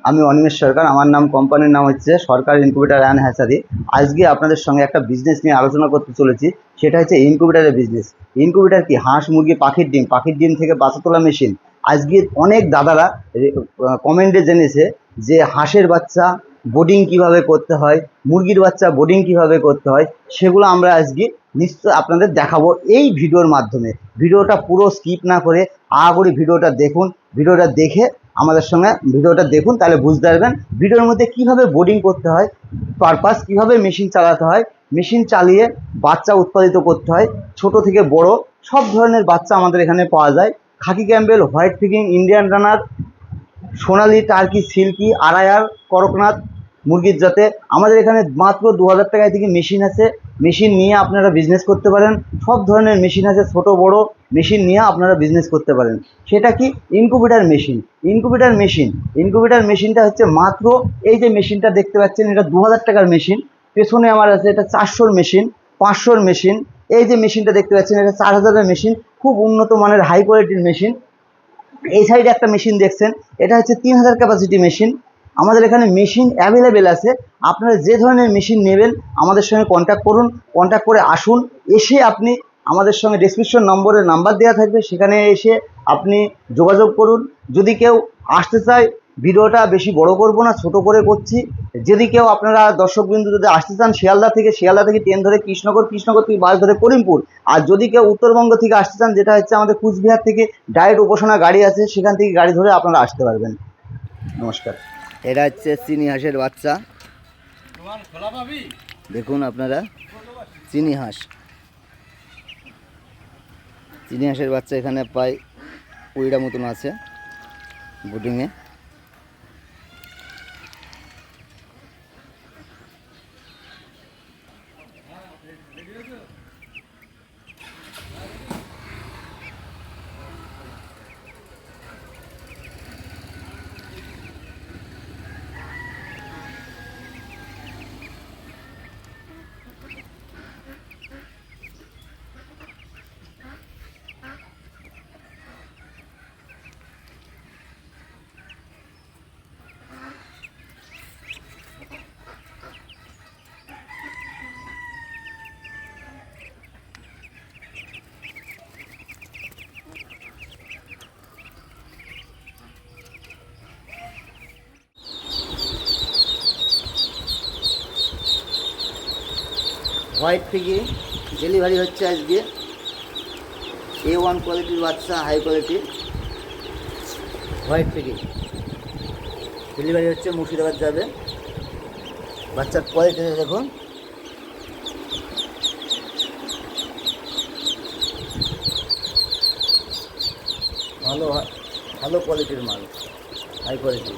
আমি অনিমেষ সরকার। আমার নাম, কোম্পানির নাম হচ্ছে সরকার ইনকিউবেটর অ্যান্ড হ্যাচারি। আজকে আপনাদের সঙ্গে একটা বিজনেস নিয়ে আলোচনা করতে চলেছি, সেটা হচ্ছে ইনকিউবেটারের বিজনেস। ইনকিউবেটার কি? হাঁস, মুরগি, পাখির ডিম থেকে বাচ্চা তোলা মেশিন। আজকে অনেক দাদারা কমেন্টে জেনেছে যে হাঁসের বাচ্চা বোর্ডিং কিভাবে করতে হয়, মুরগির বাচ্চা বোর্ডিং কিভাবে করতে হয়, সেগুলো আমরা আজকে নিশ্চয় আপনাদের দেখাবো এই ভিডিওর মাধ্যমে। ভিডিওটা পুরো স্কিপ না করে আগাগোড়ি ভিডিওটা দেখুন। ভিডিওটা দেখে আমাদের সঙ্গে ভিডিওটা দেখুন, তাহলে বুঝতে পারবেন ভিডিওর মধ্যে কিভাবে বোর্ডিং করতে হয়, পারপাস কিভাবে মেশিন চালাতে হয়, মেশিন চালিয়ে বাচ্চা উৎপাদিত করতে হয়। ছোট থেকে বড় সব ধরনের বাচ্চা আমাদের এখানে পাওয়া যায়। Khaki Campbell, white Peking, Indian runner, Sonali, turkey, silky, আড়াইয়ার, করকনাথ মুরগির জাতে আমাদের এখানে মাত্র 2000 টাকায় থেকে মেশিন আছে। মেশিন নিয়ে আপনারা বিজনেস করতে পারেন। সব ধরনের মেশিন আছে, ছোট বড় মেশিন নিয়ে আপনারা বিজনেস করতে পারেন। সেটা কি? Incubator machine. ইনকিউবেটার মেশিনটা হচ্ছে মাত্র এই যে মেশিনটা দেখতে পাচ্ছেন, এটা 2000 টাকার মেশিন। পেছনে আমার আছে এটা 400-র মেশিন, 500-র মেশিন। এই যে মেশিনটা দেখতে পাচ্ছেন, এটা 4000-এর মেশিন, খুব উন্নত মানের হাই কোয়ালিটির মেশিন। এই সাইডে একটা মেশিন দেখছেন, এটা হচ্ছে 3000 ক্যাপাসিটি মেশিন। আমাদের এখানে মেশিন অ্যাভেলেবেল আছে। আপনারা যে ধরনের মেশিন নেবেন আমাদের সঙ্গে কন্ট্যাক্ট করুন, কন্ট্যাক্ট করে আসুন। এসে আপনি আমাদের সঙ্গে ডেসক্রিপশন নম্বরে নাম্বার দেওয়া থাকবে, সেখানে এসে আপনি যোগাযোগ করুন। যদি কেউ আসতে চায়, ভিডিওটা বেশি বড় করব না, ছোট করে করছি। যদি কেউ আপনারা দর্শকবিন্দু যদি আসতে চান শিয়ালদা থেকে ট্রেন ধরে কৃষ্ণনগর থেকে বাস ধরে করিমপুর। আর যদি কেউ উত্তরবঙ্গ থেকে আসতে চান, যেটা হচ্ছে আমাদের কুচবিহার থেকে ডাইরেক্ট উপাসনা গাড়ি আছে, সেখান থেকে গাড়ি ধরে আপনারা আসতে পারবেন। নমস্কার। এটা হচ্ছে চিনি হাঁসের বাচ্চা, দেখুন আপনারা। চিনি হাঁসের বাচ্চা এখানে প্রায় 20টা মতন আছে বোর্ডিংয়ে। হোয়াইট থেকে ডেলিভারি হচ্ছে আজকে A1 কোয়ালিটির বাচ্চা, হাই কোয়ালিটির হোয়াইট থেকে ডেলিভারি হচ্ছে, মুর্শিদাবাদ যাবে। বাচ্চার কোয়ালিটিটা দেখুন, ভালো কোয়ালিটির মাল, হাই কোয়ালিটি।